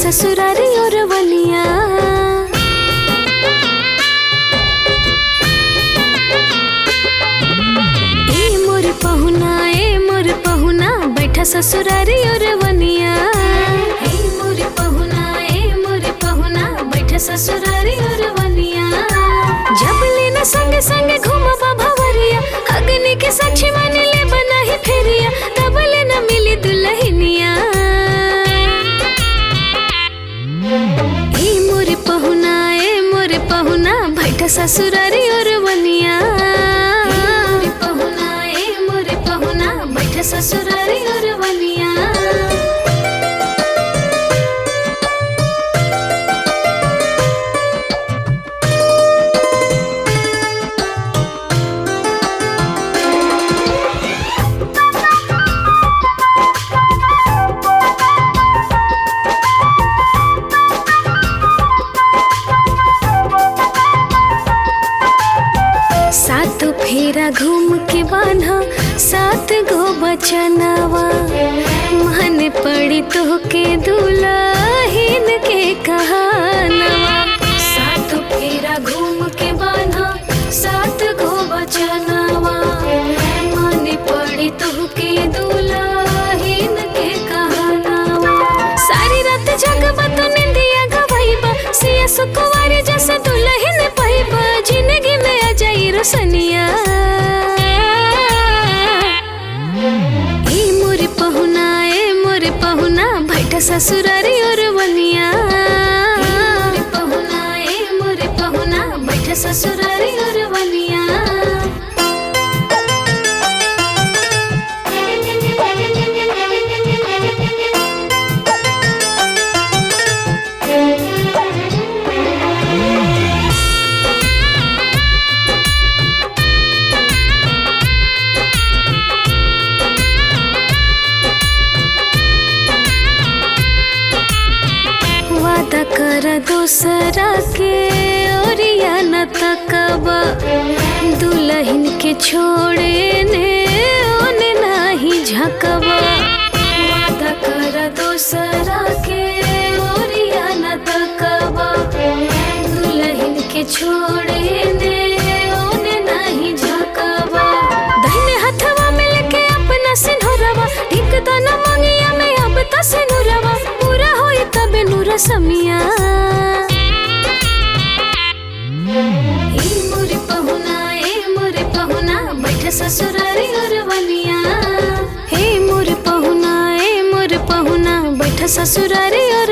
ससुरारी और बनिया। ए मोर पहुना बैठा ससुरारी और बनिया। ए मोर पहुना बैठा ससुरारी और बनिया। जब लेना संग संग घूमबा भवरिया, अग्नि के साक्षी मान ले बना ही फेरिया, तब लेना मिली दुल्हनिया। ए मोर पहुना बैठा ससुरारी और बनिया। ए मोर पहुना बैठा ससुरारी और बनिया। सात फेरा घूम के बान्हा 7 गो बचनवा, मन पड़ी तो के दुल्हन के कहानवा। 7 फेरा घूम के बान्हा 7 गो बचनवा, मन पड़ी तो के दुल्हन के कहानवा। सारी रात जगबा तो निंदिया गवाइबा, सिया सुकुवारी जैसे दुल्हन पाइबा, जिंदगी में आ जाई रोशनिया। ए मोर पहुना बैठा ससुरारी और बनिया। ए मोर पहुना बैठा ससुरारी और बनिया। वादा कर दूसरा के ओरिया न तकबा, दुल्हन के छोड़े ने ओने नाही झकबा। वादा कर दूसरा के ओरिया न तकबा, दुल्हन के छोड़े ने ओने नाही झकबा। दाहिने हाथवा में लेके अपना सिंदूरवा, ठीक दाना मांगिया में अब त सिंदूरवा, पूरा होई तबे नूर समिया। ए मोर पहुना बैठा ससुरारी और बनिया। ए मोर पहुना बैठा ससुरारी और